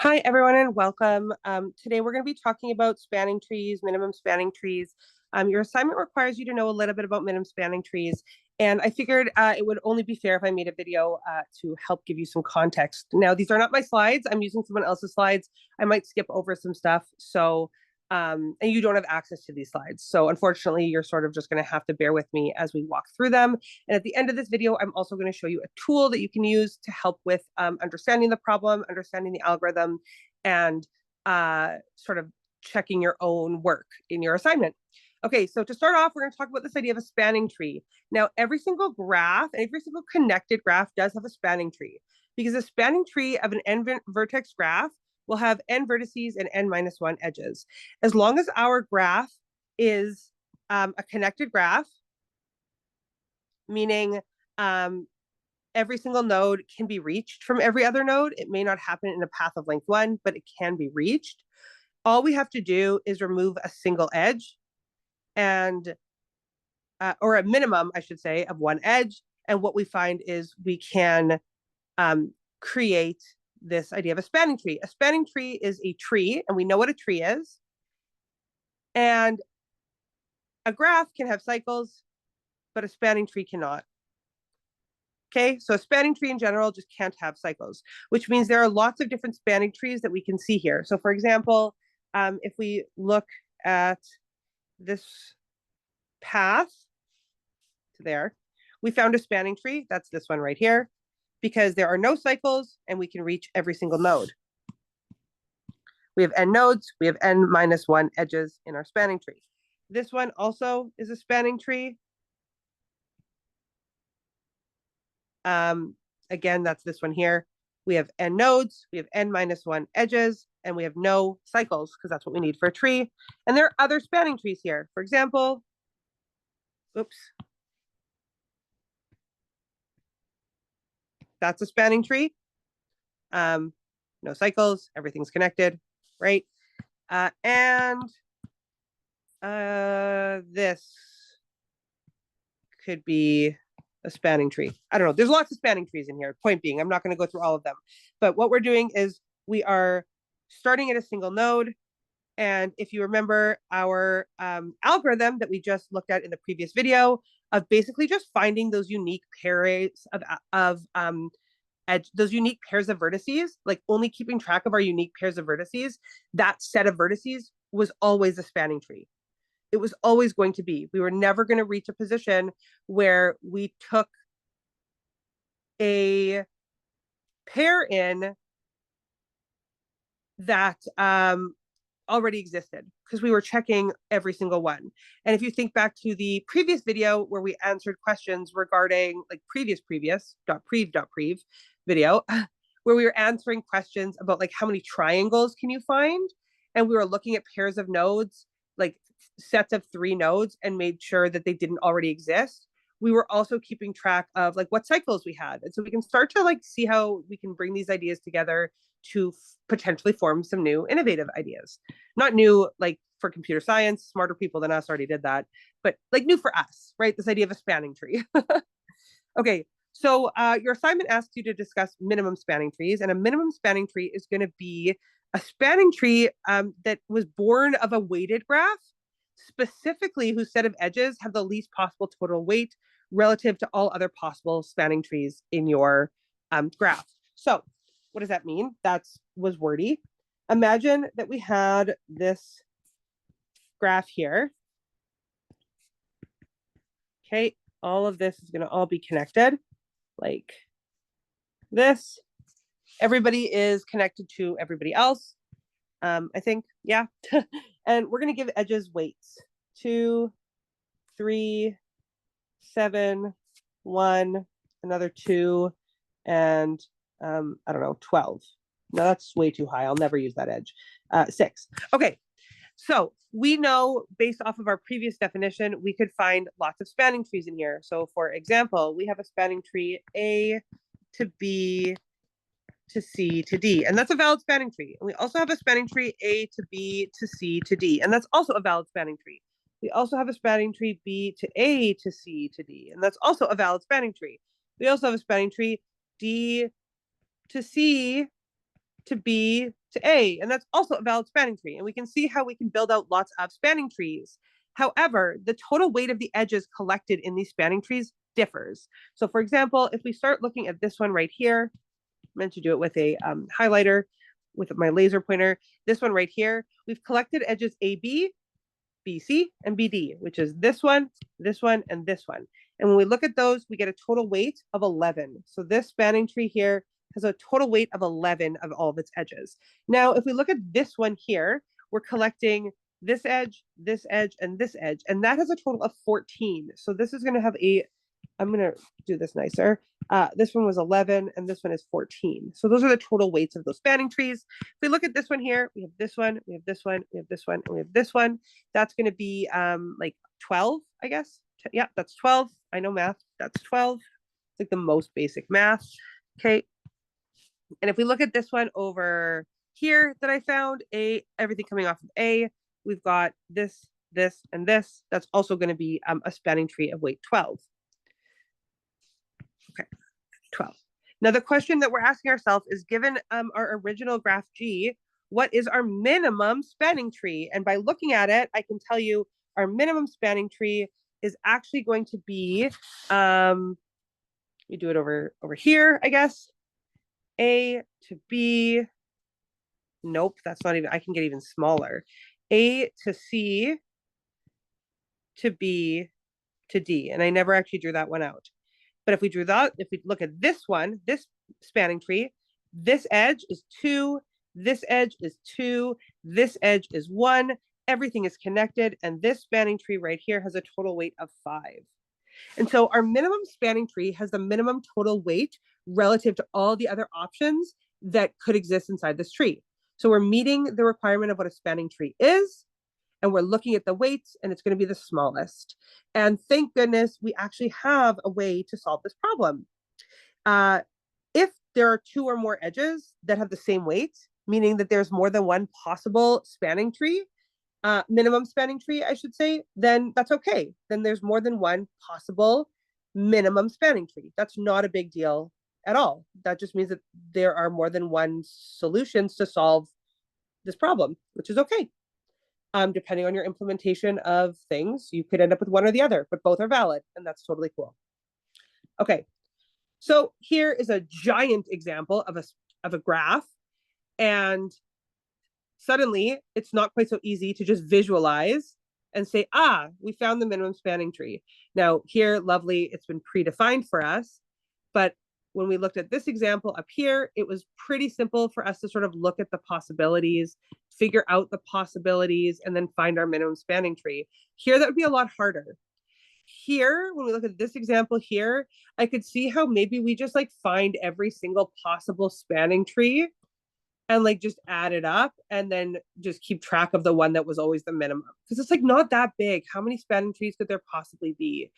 Hi, everyone, and welcome. Today, we're going to be talking about spanning trees, minimum spanning trees. Your assignment requires you to know a little bit about minimum spanning trees, and I figured it would only be fair if I made a video to help give you some context. Now, these are not my slides. I'm using someone else's slides. I might skip over some stuff, and you don't have access to these slides. So unfortunately, you're sort of just going to have to bear with me as we walk through them. And at the end of this video, I'm also going to show you a tool that you can use to help with understanding the problem, understanding the algorithm, and sort of checking your own work in your assignment. Okay, so to start off, we're going to talk about this idea of a spanning tree. Now, every single graph, every single connected graph does have a spanning tree, because a spanning tree of an n vertex graph will have n vertices and n minus 1 edges. As long as our graph is a connected graph, meaning every single node can be reached from every other node. It may not happen in a path of length 1, but it can be reached. All we have to do is remove a single edge and or a minimum, I should say, of one edge. And what we find is we can create this idea of a spanning tree. A spanning tree is a tree, and we know what a tree is. And a graph can have cycles, but a spanning tree cannot. Okay, so a spanning tree in general just can't have cycles, which means there are lots of different spanning trees that we can see here. So for example, if we look at this path to there, we found a spanning tree. That's this one right here, because there are no cycles and we can reach every single node. We have n nodes, we have n minus 1 edges in our spanning tree. This one also is a spanning tree. Again, that's this one here. We have n nodes, we have n minus 1 edges, and we have no cycles, because that's what we need for a tree. And there are other spanning trees here. For example, oops. That's a spanning tree. No cycles, everything's connected, right? This could be a spanning tree. I don't know. There's lots of spanning trees in here. Point being, I'm not going to go through all of them. But what we're doing is we are starting at a single node. And if you remember our algorithm that we just looked at in the previous video of basically just finding those unique pairs of those unique pairs of vertices, like only keeping track of our unique pairs of vertices, that set of vertices was always a spanning tree. It was always going to be. We were never going to reach a position where we took a pair in that already existed, because we were checking every single one. And if you think back to the previous video where we answered questions regarding like previous video, where we were answering questions about like how many triangles can you find? And we were looking at pairs of nodes, like sets of 3 nodes, and made sure that they didn't already exist. We were also keeping track of like what cycles we had. And so we can start to like see how we can bring these ideas together to potentially form some new innovative ideas. Not new like for computer science, smarter people than us already did that, but like new for us, right? This idea of a spanning tree. Okay, so your assignment asks you to discuss minimum spanning trees, and a minimum spanning tree is going to be a spanning tree that was born of a weighted graph, specifically whose set of edges have the least possible total weight relative to all other possible spanning trees in your graph. So what does that mean? That was wordy. Imagine that we had this graph here. Okay, all of this is going to all be connected like this. Everybody is connected to everybody else, I think, yeah. And we're going to give edges weights: 2, 3, 7, 1, another 2, and I don't know, 12. No, that's way too high. I'll never use that edge. 6. Okay, so we know based off of our previous definition, we could find lots of spanning trees in here. So for example, we have a spanning tree A to B to C to D, and that's a valid spanning tree. And we also have a spanning tree A to B to C to D, and that's also a valid spanning tree. We also have a spanning tree B to A to C to D, and that's also a valid spanning tree. We also have a spanning tree D to C to B to A, and that's also a valid spanning tree. And we can see how we can build out lots of spanning trees. However, the total weight of the edges collected in these spanning trees differs. So for example, if we start looking at this one right here, I meant to do it with a highlighter with my laser pointer, this one right here, we've collected edges AB, BC, and BD, which is this one, and this one. And when we look at those, we get a total weight of 11. So this spanning tree here has a total weight of 11 of all of its edges. Now, if we look at this one here, we're collecting this edge, and this edge, and that has a total of 14. So this is going to have I'm going to do this nicer. This one was 11, and this one is 14. So those are the total weights of those spanning trees. If we look at this one here, we have this one, we have this one, we have this one, and we have this one. That's going to be like 12, I guess. Yeah, that's 12. I know math. That's 12. It's like the most basic math. Okay. And if we look at this one over here that I found, everything coming off of A, we've got this, and this. That's also going to be a spanning tree of weight 12. Okay, 12. Now the question that we're asking ourselves is, given our original graph G, what is our minimum spanning tree? And by looking at it, I can tell you our minimum spanning tree is actually going to be, we do it over here, I guess. A to B, nope, that's not even, I can get even smaller. A to C to B to D, and I never actually drew that one out. But if we drew that, if we look at this one, this spanning tree, this edge is 2, this edge is 2, this edge is 1, everything is connected, and this spanning tree right here has a total weight of 5. And so our minimum spanning tree has the minimum total weight relative to all the other options that could exist inside this tree. So we're meeting the requirement of what a spanning tree is, and we're looking at the weights, and it's going to be the smallest. And thank goodness we actually have a way to solve this problem. If there are 2 or more edges that have the same weight, meaning that there's more than one possible spanning tree, minimum spanning tree, I should say, then that's okay. Then there's more than one possible minimum spanning tree. That's not a big deal at all. That just means that there are more than one solutions to solve this problem, which is okay. Depending on your implementation of things, you could end up with one or the other, but both are valid, and that's totally cool. Okay, so here is a giant example of a graph, and suddenly it's not quite so easy to just visualize and say, we found the minimum spanning tree. Now here, lovely, it's been predefined for us, but when we looked at this example up here, it was pretty simple for us to sort of look at the possibilities, figure out the possibilities, and then find our minimum spanning tree. Here, that would be a lot harder. Here, when we look at this example here, I could see how maybe we just like find every single possible spanning tree and like just add it up and then just keep track of the one that was always the minimum. Because it's like not that big. How many spanning trees could there possibly be?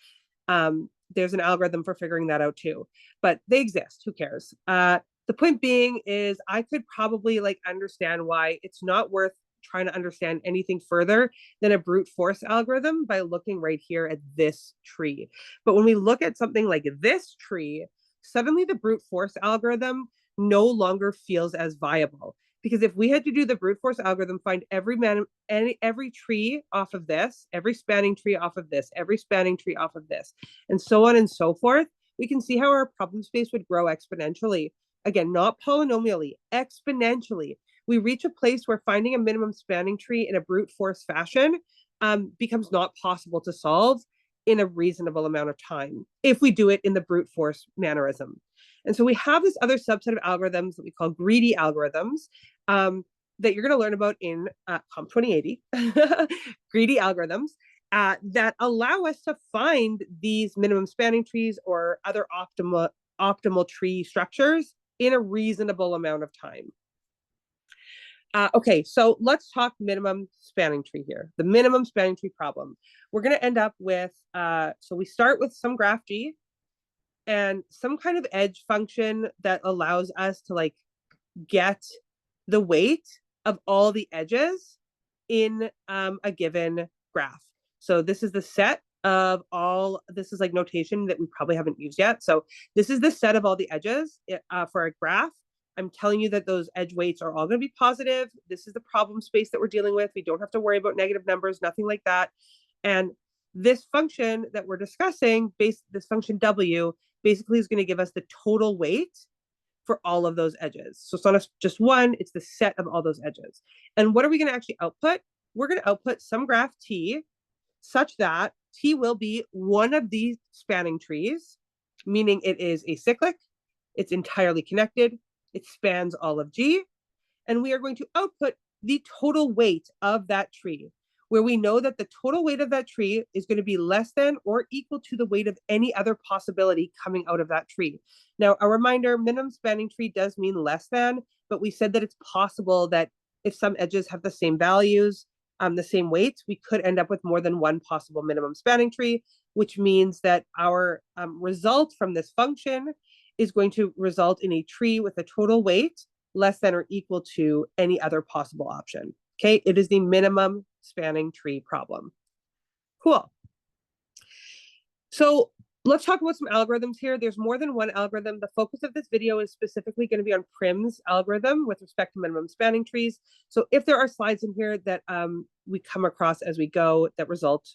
There's an algorithm for figuring that out too, but they exist. Who cares? The point being is I could probably like understand why it's not worth trying to understand anything further than a brute force algorithm by looking right here at this tree. But when we look at something like this tree, suddenly the brute force algorithm no longer feels as viable. Because if we had to do the brute force algorithm, find every tree off of this, every spanning tree off of this, every spanning tree off of this, and so on and so forth, we can see how our problem space would grow exponentially. Again, not polynomially, exponentially. We reach a place where finding a minimum spanning tree in a brute force fashion becomes not possible to solve in a reasonable amount of time if we do it in the brute force mannerism. And so we have this other subset of algorithms that we call greedy algorithms that you're going to learn about in COMP2140, greedy algorithms that allow us to find these minimum spanning trees or other optimal tree structures in a reasonable amount of time. Okay, so let's talk minimum spanning tree here, the minimum spanning tree problem. We're going to end up with, so we start with some graph G and some kind of edge function that allows us to like get the weight of all the edges in a given graph. So this is the set of all, this is like notation that we probably haven't used yet. So this is the set of all the edges for a graph I'm telling you that those edge weights are all going to be positive. This is the problem space that we're dealing with. We don't have to worry about negative numbers, nothing like that. And this function that we're discussing, this function W, basically is going to give us the total weight for all of those edges. So it's not just one, it's the set of all those edges. And what are we going to actually output? We're going to output some graph T such that T will be one of these spanning trees, meaning it is acyclic, it's entirely connected, it spans all of G, and we are going to output the total weight of that tree, where we know that the total weight of that tree is going to be less than or equal to the weight of any other possibility coming out of that tree. Now, a reminder, minimum spanning tree does mean less than, but we said that it's possible that if some edges have the same values, the same weights, we could end up with more than one possible minimum spanning tree, which means that our result from this function is going to result in a tree with a total weight less than or equal to any other possible option. Okay, it is the minimum spanning tree problem. Cool. So let's talk about some algorithms here. There's more than one algorithm. The focus of this video is specifically going to be on Prim's algorithm with respect to minimum spanning trees. So if there are slides in here that we come across as we go that result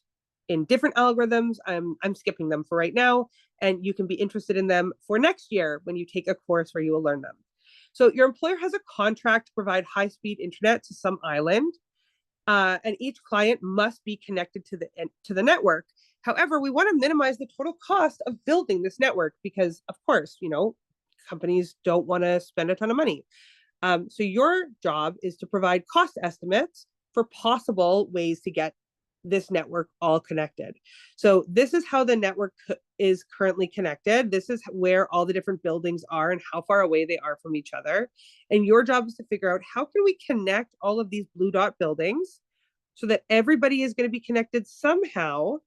in different algorithms, I'm skipping them for right now, and you can be interested in them for next year when you take a course where you will learn them. So your employer has a contract to provide high-speed internet to some island, and each client must be connected to the network. However, we want to minimize the total cost of building this network because, of course, companies don't want to spend a ton of money. So your job is to provide cost estimates for possible ways to get this network all connected. So this is how the network is currently connected. This is where all the different buildings are and how far away they are from each other. And your job is to figure out how can we connect all of these blue dot buildings so that everybody is going to be connected somehow.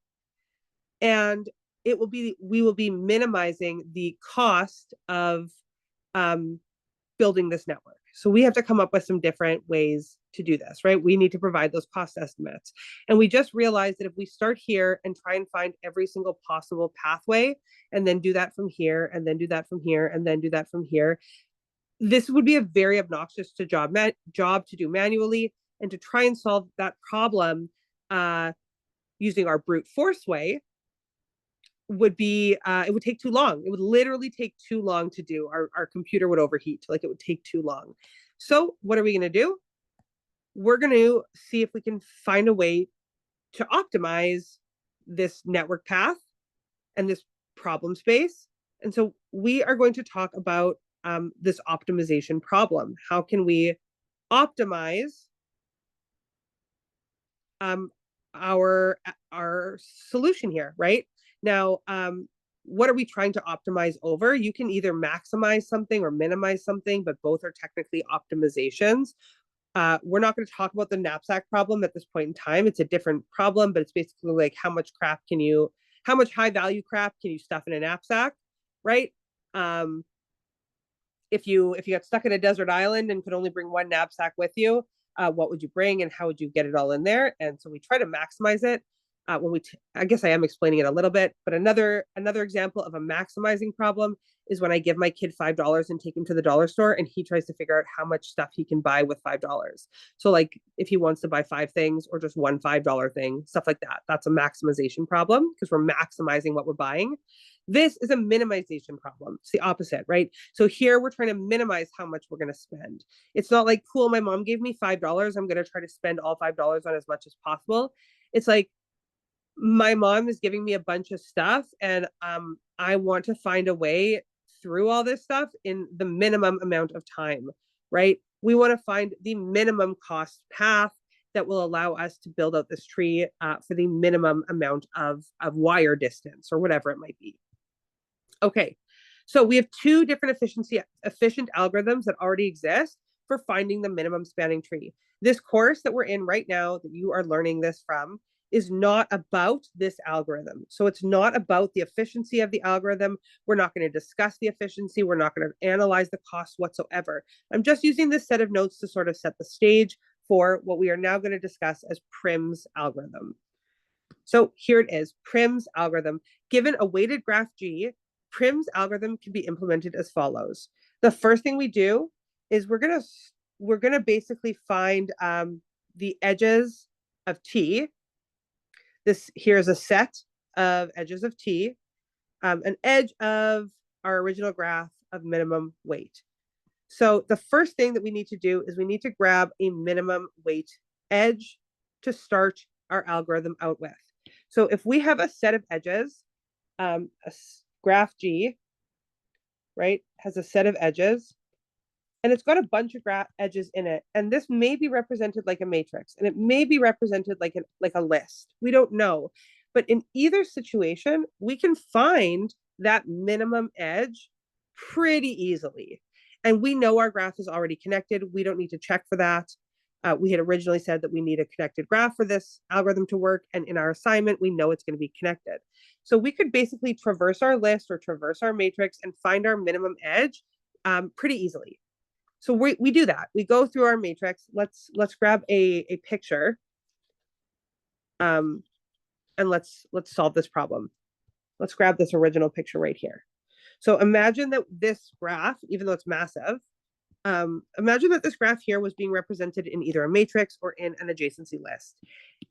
And we will be minimizing the cost of building this network. So we have to come up with some different ways to do this, right? We need to provide those cost estimates. And we just realized that if we start here and try and find every single possible pathway, and then do that from here, and then do that from here, and then do that from here, this would be a very obnoxious job to do manually. And to try and solve that problem using our brute force way would be it would take too long. It would literally take too long to do. Our computer would overheat. Like, it would take too long. So what are we going to do? We're going to see if we can find a way to optimize this network path and this problem space. And so we are going to talk about this optimization problem. How can we optimize our solution here, right? Now, what are we trying to optimize over? You can either maximize something or minimize something, but both are technically optimizations. We're not going to talk about the knapsack problem at this point in time. It's a different problem, but it's basically like how much high value crap can you stuff in a knapsack, right? If you got stuck in a desert island and could only bring one knapsack with you, what would you bring and how would you get it all in there? And so we try to maximize it. I guess I am explaining it a little bit, but another example of a maximizing problem is when I give my kid $5 and take him to the dollar store and he tries to figure out how much stuff he can buy with $5. So like if he wants to buy 5 things or just one $5 thing, stuff like that, that's a maximization problem because we're maximizing what we're buying. This is a minimization problem. It's the opposite, right? So here we're trying to minimize how much we're going to spend. It's not like, cool, my mom gave me $5. I'm going to try to spend all $5 on as much as possible. It's like, my mom is giving me a bunch of stuff and I want to find a way through all this stuff in the minimum amount of time, right? We want to find the minimum cost path that will allow us to build out this tree for the minimum amount of wire distance or whatever it might be. Okay, so we have 2 different efficient algorithms that already exist for finding the minimum spanning tree. This course that we're in right now that you are learning this from is not about this algorithm. So it's not about the efficiency of the algorithm. We're not going to discuss the efficiency. We're not going to analyze the cost whatsoever. I'm just using this set of notes to sort of set the stage for what we are now going to discuss as Prim's algorithm. So here it is, Prim's algorithm. Given a weighted graph G, Prim's algorithm can be implemented as follows. The first thing we do is we're gonna basically find the edges of T. This here is a set of edges of T, an edge of our original graph of minimum weight. So the first thing that we need to do is we need to grab a minimum weight edge to start our algorithm out with. So if we have a set of edges, a graph G, right, has a set of edges, and it's got a bunch of edges in it, and this may be represented like a matrix, and it may be represented like a list. We don't know, but in either situation, we can find that minimum edge pretty easily, and we know our graph is already connected. We don't need to check for that. We had originally said that we need a connected graph for this algorithm to work, and in our assignment, we know it's going to be connected. So we could basically traverse our list or traverse our matrix and find our minimum edge pretty easily. So we do that. We go through our matrix. Let's grab a picture, and let's solve this problem. Let's grab this original picture right here. So imagine that this graph, even though it's massive, imagine that this graph here was being represented in either a matrix or in an adjacency list.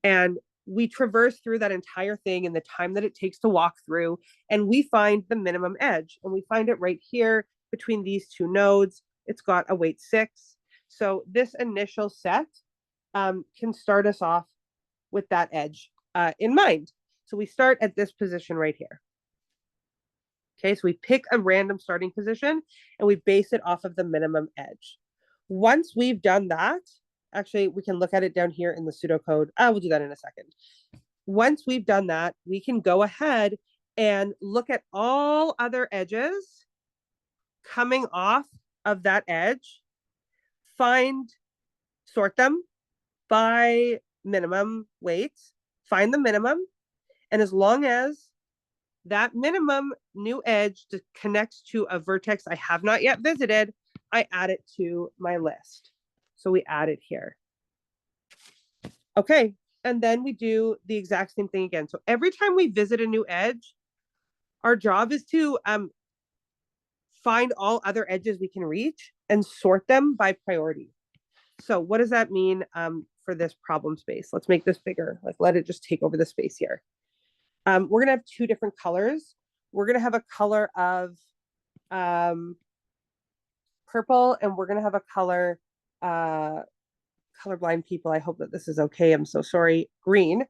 And we traverse through that entire thing in the time that it takes to walk through, and we find the minimum edge. And we find it right here between these two nodes. It's got a weight 6. So this initial set can start us off with that edge in mind. So we start at this position right here. Okay, so we pick a random starting position and we base it off of the minimum edge. Once we've done that, actually, we can look at it down here in the pseudocode. We'll do that in a second. Once we've done that, we can go ahead and look at all other edges coming off of that edge, sort them by minimum weights, find the minimum, and as long as that minimum new edge connects to a vertex I have not yet visited, I add it to my list. So we add it here. Okay, and then we do the exact same thing again. So every time we visit a new edge, our job is to find all other edges we can reach and sort them by priority. So what does that mean for this problem space? Let's make this bigger. Like, let it just take over the space here. We're gonna have two different colors. We're gonna have a color of purple, and we're gonna have a color, colorblind people, I hope that this is okay, I'm so sorry, green.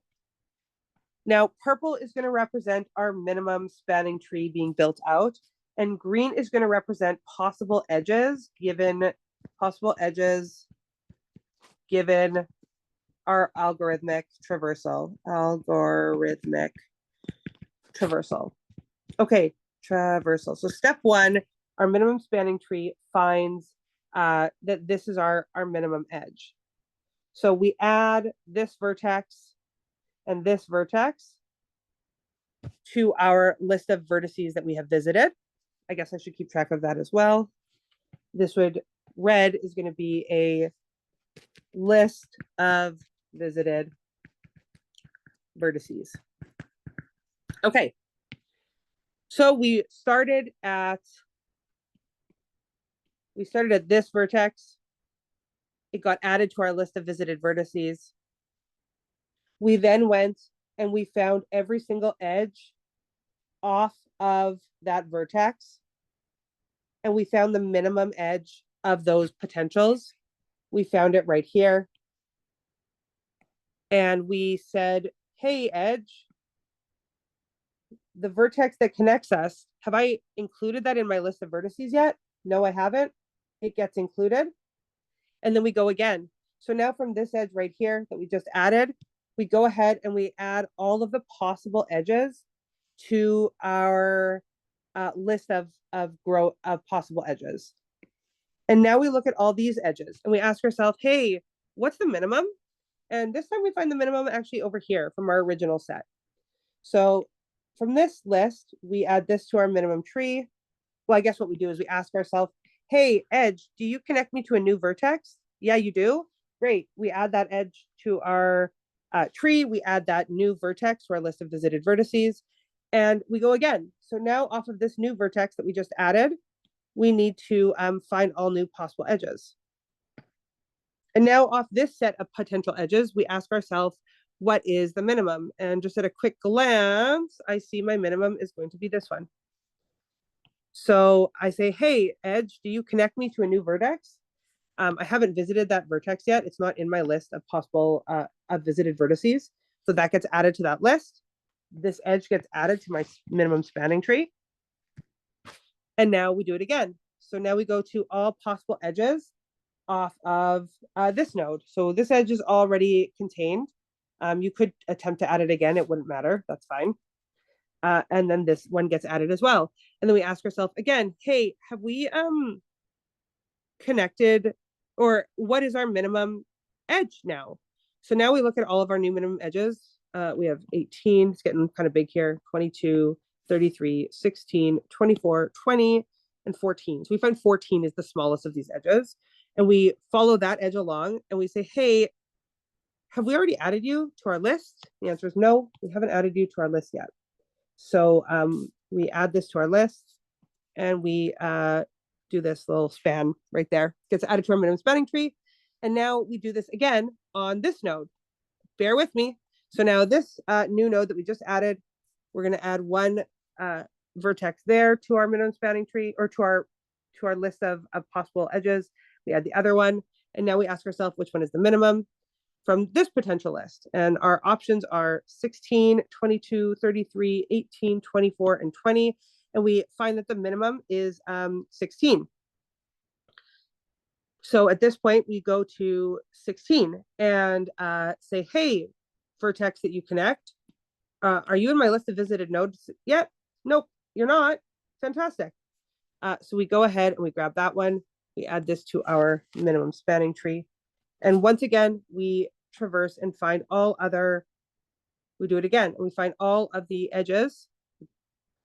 Now, purple is gonna represent our minimum spanning tree being built out, and green is gonna represent possible edges given our algorithmic traversal. Okay, traversal. So step 1, our minimum spanning tree finds that this is our minimum edge. So we add this vertex and this vertex to our list of vertices that we have visited. I guess I should keep track of that as well. Red is going to be a list of visited vertices. Okay, so we started at this vertex. It got added to our list of visited vertices. We then went and we found every single edge off of that vertex, and we found the minimum edge of those potentials. We found it right here. And we said, hey, edge, the vertex that connects us, have I included that in my list of vertices yet? No, I haven't. It gets included. And then we go again. So now from this edge right here that we just added, we go ahead and we add all of the possible edges to our list of possible edges. And now we look at all these edges and we ask ourselves, hey, what's the minimum? And this time we find the minimum actually over here from our original set. So from this list, we add this to our minimum tree. Well, I guess what we do is we ask ourselves, hey, edge, do you connect me to a new vertex? Yeah, you do. Great. We add that edge to our tree. We add that new vertex to our list of visited vertices. And we go again. So now off of this new vertex that we just added, we need to find all new possible edges. And now off this set of potential edges, we ask ourselves, what is the minimum? And just at a quick glance, I see my minimum is going to be this one. So I say, hey, edge, do you connect me to a new vertex? I haven't visited that vertex yet. It's not in my list of possible of visited vertices. So that gets added to that list. This edge gets added to my minimum spanning tree. And now we do it again. So now we go to all possible edges off of this node. So this edge is already contained. You could attempt to add it again. It wouldn't matter. That's fine. And then this one gets added as well. And then we ask ourselves again, hey, have we connected, or what is our minimum edge now? So now we look at all of our new minimum edges. We have 18, it's getting kind of big here, 22, 33, 16, 24, 20, and 14. So we find 14 is the smallest of these edges. And we follow that edge along and we say, hey, have we already added you to our list? The answer is no, we haven't added you to our list yet. So we add this to our list and we do this little span right there. Gets added to our minimum spanning tree. And now we do this again on this node. Bear with me. So now this new node that we just added, we're going to add one vertex there to our minimum spanning tree, or to our list of possible edges. We add the other one. And now we ask ourselves, which one is the minimum from this potential list? And our options are 16, 22, 33, 18, 24, and 20. And we find that the minimum is 16. So at this point, we go to 16 and say, hey, vertex that you connect, are you in my list of visited nodes yet? Nope, you're not. Fantastic. So we go ahead and we grab that one. We add this to our minimum spanning tree. And once again, we traverse and find all other, we do it again, and we find all of the edges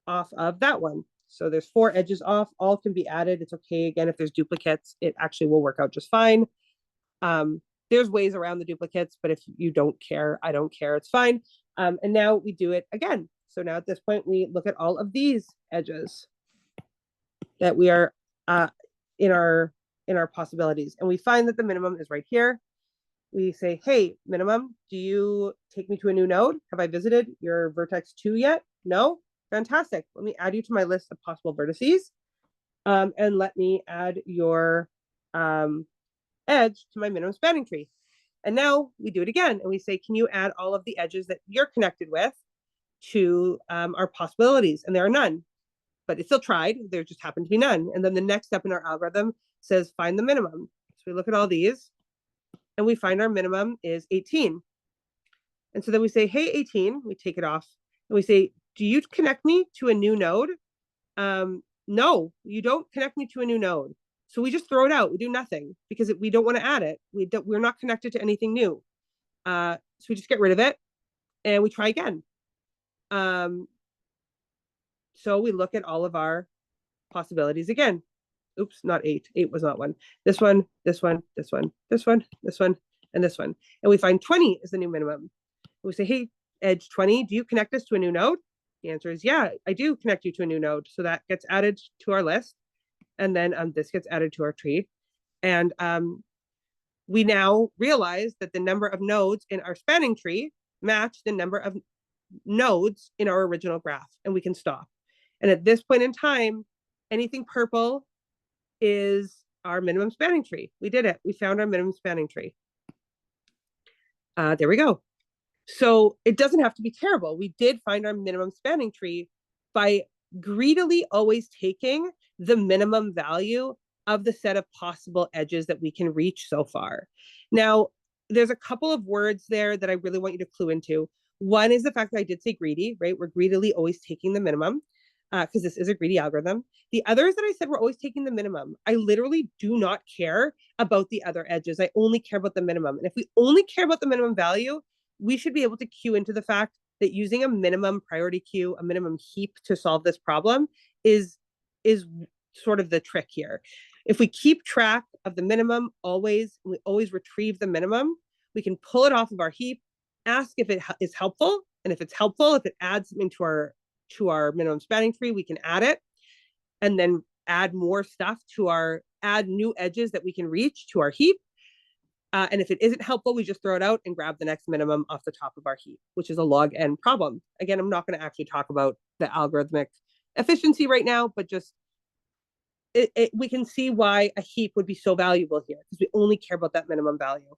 off of that one. So there's 4 edges off, all can be added. It's okay. Again, if there's duplicates, it actually will work out just fine. There's ways around the duplicates, but if you don't care, I don't care, it's fine. And now we do it again. So now at this point, we look at all of these edges that we are in our possibilities. And we find that the minimum is right here. We say, hey, minimum, do you take me to a new node? Have I visited your vertex 2 yet? No? Fantastic. Let me add you to my list of possible vertices. And let me add your edge to my minimum spanning tree. And now we do it again. And we say, can you add all of the edges that you're connected with to our possibilities? And there are none. But it still tried. There just happened to be none. And then the next step in our algorithm says, find the minimum. So we look at all these and we find our minimum is 18. And so then we say, hey, 18, we take it off. And we say, do you connect me to a new node? No, you don't connect me to a new node. So we just throw it out. We do nothing because we don't want to add it. We're not connected to anything new. So we just get rid of it and we try again. So we look at all of our possibilities again. Oops, not 8. 8 was not one. This one, this one, this one, this one, this one, and this one. And we find 20 is the new minimum. We say, hey, edge 20, do you connect us to a new node? The answer is, yeah, I do connect you to a new node. So that gets added to our list. And then this gets added to our tree. And we now realize that the number of nodes in our spanning tree match the number of nodes in our original graph, and we can stop. And at this point in time, anything purple is our minimum spanning tree. We did it. We found our minimum spanning tree. There we go. So it doesn't have to be terrible. We did find our minimum spanning tree by greedily always taking the minimum value of the set of possible edges that we can reach so far. Now, there's a couple of words there that I really want you to clue into. One is the fact that I did say greedy, right? We're greedily always taking the minimum because this is a greedy algorithm. The other is that I said we're always taking the minimum. I literally do not care about the other edges. I only care about the minimum. And if we only care about the minimum value, we should be able to cue into the fact that using a minimum priority queue, a minimum heap to solve this problem is sort of the trick here. If we keep track of the minimum always, we always retrieve the minimum, we can pull it off of our heap, ask if it is helpful. And if it's helpful, if it adds into our minimum spanning tree, we can add it and then add more stuff to add new edges that we can reach to our heap. And if it isn't helpful, we just throw it out and grab the next minimum off the top of our heap, which is a log n problem. Again, I'm not going to actually talk about the algorithmic efficiency right now, but just we can see why a heap would be so valuable here, because we only care about that minimum value.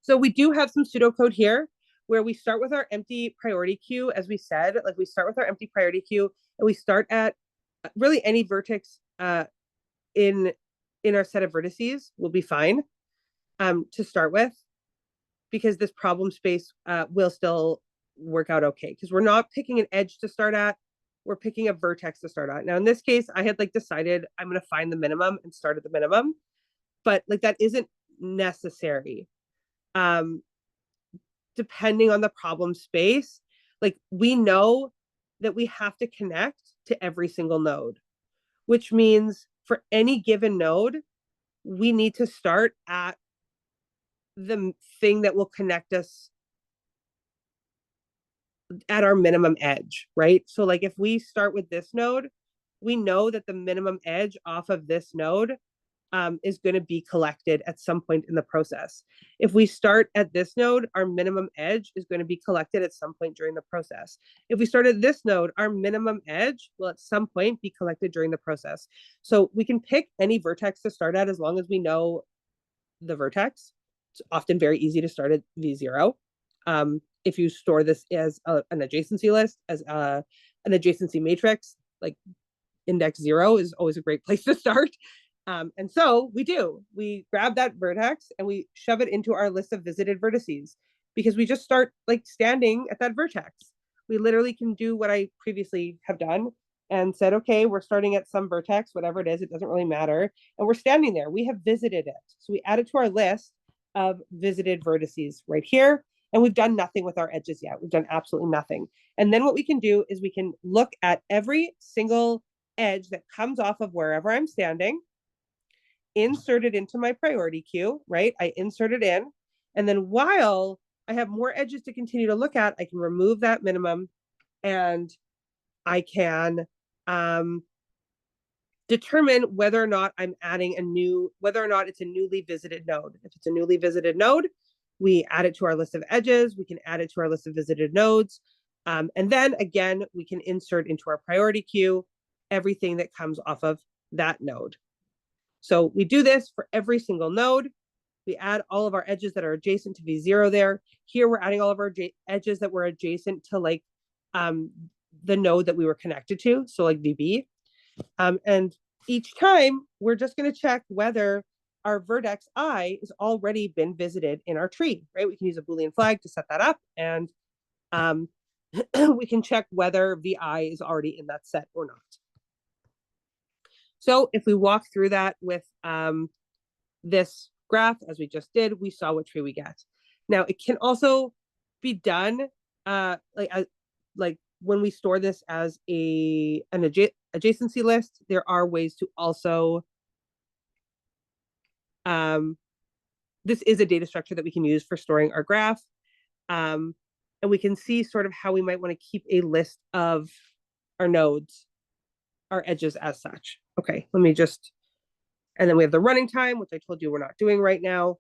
So we do have some pseudocode here where we start with our empty priority queue, as we said, like we start with our empty priority queue and we start at really any vertex in our set of vertices will be fine to start with, because this problem space will still work out okay, because we're not picking an edge to start at, we're picking a vertex to start at. Now in this case, I had like decided I'm going to find the minimum and start at the minimum, but like that isn't necessary. Depending on the problem space, like we know that we have to connect to every single node, which means for any given node, we need to start at the thing that will connect us at our minimum edge, right? So like if we start with this node, we know that the minimum edge off of this node is going to be collected at some point in the process. If we start at this node, our minimum edge is going to be collected at some point during the process. If we start at this node, our minimum edge will at some point be collected during the process. So we can pick any vertex to start at as long as we know the vertex. It's often very easy to start at V0. If you store this as an adjacency list, as an adjacency matrix, like index 0 is always a great place to start. And so we grab that vertex and we shove it into our list of visited vertices, because we just start like standing at that vertex. We literally can do what I previously have done and said, okay, we're starting at some vertex, whatever it is, it doesn't really matter. And we're standing there. We have visited it. So we add it to our list of visited vertices right here. And we've done nothing with our edges yet. We've done absolutely nothing. And then what we can do is we can look at every single edge that comes off of wherever I'm standing, insert it into my priority queue, right? I insert it in. And then while I have more edges to continue to look at, I can remove that minimum and I can determine whether or not I'm adding whether or not it's a newly visited node. If it's a newly visited node, we add it to our list of edges. We can add it to our list of visited nodes. And then again, we can insert into our priority queue everything that comes off of that node. So we do this for every single node. We add all of our edges that are adjacent to V0 there. Here we're adding all of our edges that were adjacent to like the node that we were connected to, so like VB. And each time we're just going to check whether our vertex I has already been visited in our tree, right? We can use a Boolean flag to set that up, and we can check whether VI is already in that set or not. So if we walk through that with this graph, as we just did, we saw what tree we get. Now it can also be done like when we store this as an adjacency list. There are ways to also this is a data structure that we can use for storing our graph, and we can see sort of how we might want to keep a list of our nodes, our edges as such. Okay, let me just, and then we have the running time, which I told you we're not doing right now.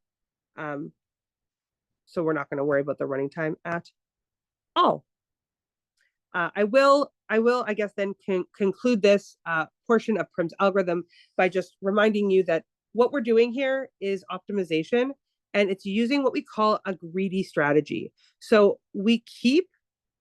So we're not going to worry about the running time at all. I will, I guess, then conclude this portion of Prim's algorithm by just reminding you that what we're doing here is optimization, and it's using what we call a greedy strategy. So we keep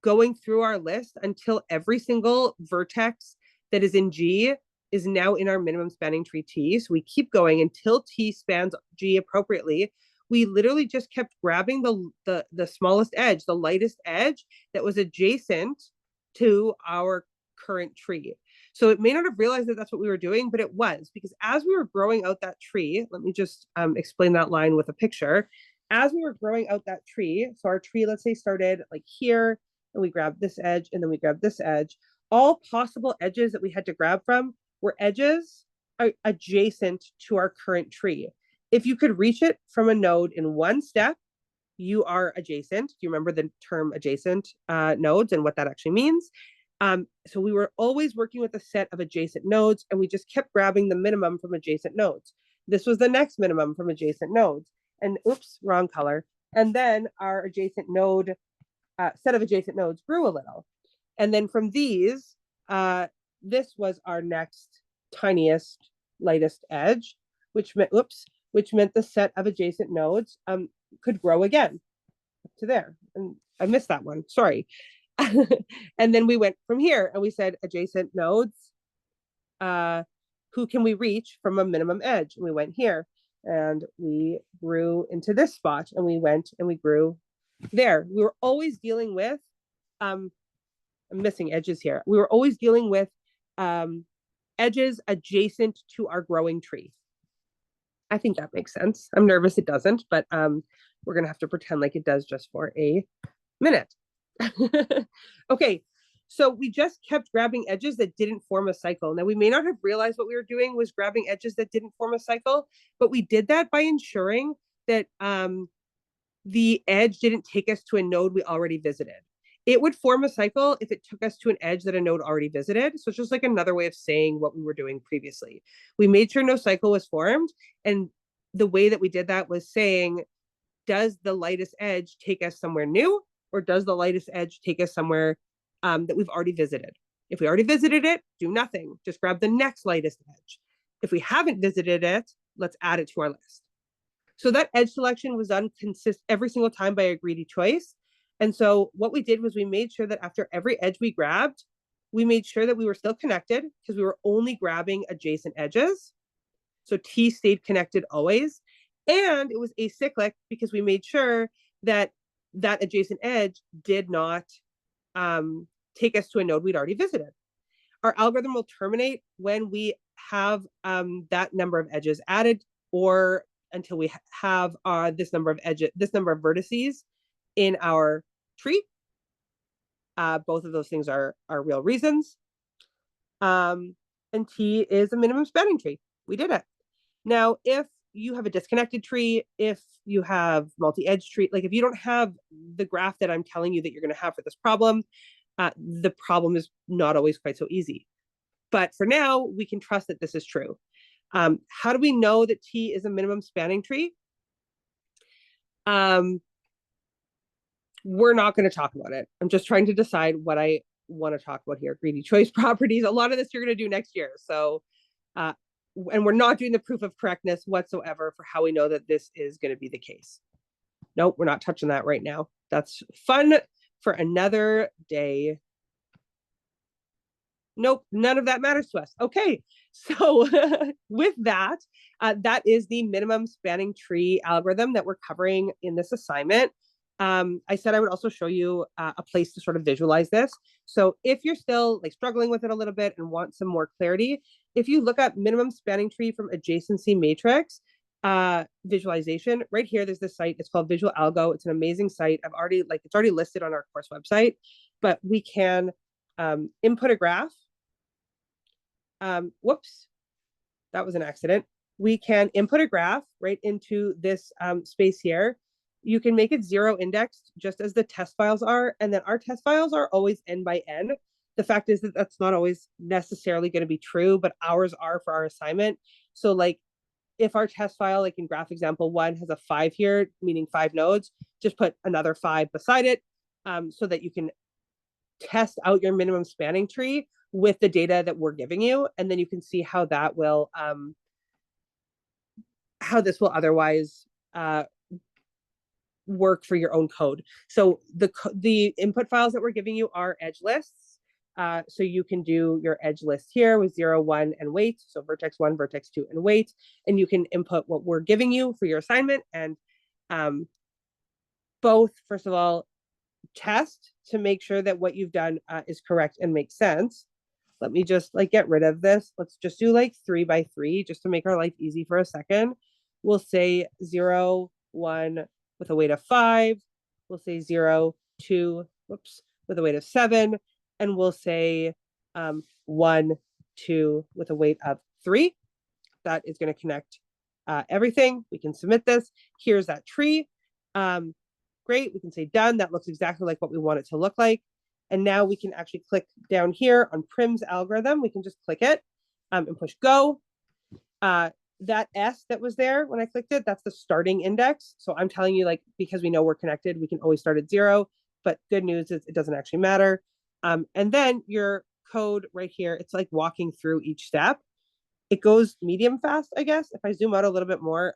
going through our list until every single vertex that is in G is now in our minimum spanning tree T. So we keep going until T spans G appropriately. We literally just kept grabbing the smallest edge, the lightest edge that was adjacent to our current tree. So it may not have realized that that's what we were doing, but it was, because as we were growing out that tree, let me just explain that line with a picture. As we were growing out that tree, so our tree, let's say, started like here, and we grabbed this edge, and then we grabbed this edge. All possible edges that we had to grab from were edges adjacent to our current tree. If you could reach it from a node in one step, you are adjacent. Do you remember the term adjacent nodes and what that actually means? So we were always working with a set of adjacent nodes, and we just kept grabbing the minimum from adjacent nodes. This was the next minimum from adjacent nodes. And oops, wrong color. And then our adjacent node, set of adjacent nodes grew a little. And then from these, this was our next tiniest, lightest edge, which meant, which meant the set of adjacent nodes could grow again up to there. And I missed that one, sorry. And then we went from here and we said adjacent nodes, who can we reach from a minimum edge? And we went here and we grew into this spot and we went and we grew there. We were always dealing with, I'm missing edges here. We were always dealing with edges adjacent to our growing tree. I think that makes sense. I'm nervous it doesn't, but we're gonna have to pretend like it does just for a minute. Okay, so we just kept grabbing edges that didn't form a cycle. Now, we may not have realized what we were doing was grabbing edges that didn't form a cycle, but we did that by ensuring that the edge didn't take us to a node we already visited. It would form a cycle if it took us to an edge that a node already visited. So it's just like another way of saying what we were doing previously. We made sure no cycle was formed. And the way that we did that was saying, does the lightest edge take us somewhere new? Or does the lightest edge take us somewhere that we've already visited? If we already visited it, do nothing. Just grab the next lightest edge. If we haven't visited it, let's add it to our list. So that edge selection was done every single time by a greedy choice. And so what we did was we made sure that after every edge we grabbed, we made sure that we were still connected because we were only grabbing adjacent edges. So T stayed connected always. And it was acyclic because we made sure that that adjacent edge did not take us to a node we'd already visited. Our algorithm will terminate when we have that number of edges added, or until we have this number of vertices in our tree. Both of those things are real reasons. And T is a minimum spanning tree. We did it. Now, if you have a disconnected tree, if you have multi-edge tree, like if you don't have the graph that I'm telling you that you're going to have for this problem, the problem is not always quite so easy. But for now, we can trust that this is true. How do we know that T is a minimum spanning tree? We're not going to talk about it. I'm just trying to decide what I want to talk about here. Greedy choice properties. A lot of this you're going to do next year. So, and we're not doing the proof of correctness whatsoever for how we know that this is going to be the case. Nope, we're not touching that right now. That's fun for another day. Nope, none of that matters to us. Okay, so with that, that is the minimum spanning tree algorithm that we're covering in this assignment. I said I would also show you a place to sort of visualize this. So if you're still like struggling with it a little bit and want some more clarity, if you look up minimum spanning tree from adjacency matrix visualization, right here, there's this site. It's called Visual Algo. It's an amazing site. It's already listed on our course website, but we can input a graph. Whoops, that was an accident. We can input a graph right into this space here. You can make it 0 indexed just as the test files are. And then our test files are always n by n. The fact is that that's not always necessarily going to be true, but ours are for our assignment. So like if our test file, like in graph example 1 has a 5 here, meaning 5 nodes, just put another 5 beside it so that you can test out your minimum spanning tree with the data that we're giving you. And then you can see how that will, how this will otherwise work for your own code. So the input files that we're giving you are edge lists. So you can do your edge list here with 0, 1, and weight. So vertex 1, vertex 2, and weight. And you can input what we're giving you for your assignment. And both, first of all, test to make sure that what you've done is correct and makes sense. Let me just like get rid of this. Let's just do like 3 by 3 just to make our life easy for a second. We'll say 0, 1 with a weight of 5. We'll say 0, 2, whoops, with a weight of 7. And we'll say 1, 2 with a weight of 3. That is going to connect everything. We can submit this. Here's that tree. Great. We can say done. That looks exactly like what we want it to look like. And now we can actually click down here on Prim's algorithm. We can just click it and push go. That S that was there when I clicked it, that's the starting index. So I'm telling you, like, because we know we're connected, we can always start at 0. But good news is it doesn't actually matter. And then your code right here, it's like walking through each step. It goes medium fast, I guess. If I zoom out a little bit more,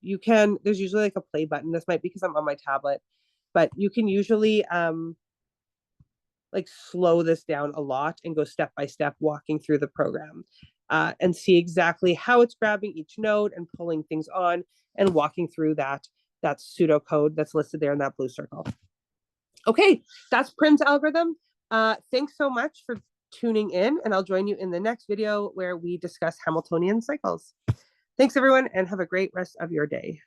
you can, there's usually like a play button. This might be because I'm on my tablet, but you can usually like slow this down a lot and go step by step walking through the program and see exactly how it's grabbing each node and pulling things on and walking through that pseudocode that's listed there in that blue circle. Okay, that's Prim's algorithm. Thanks so much for tuning in, and I'll join you in the next video where we discuss Hamiltonian cycles. Thanks everyone, and have a great rest of your day.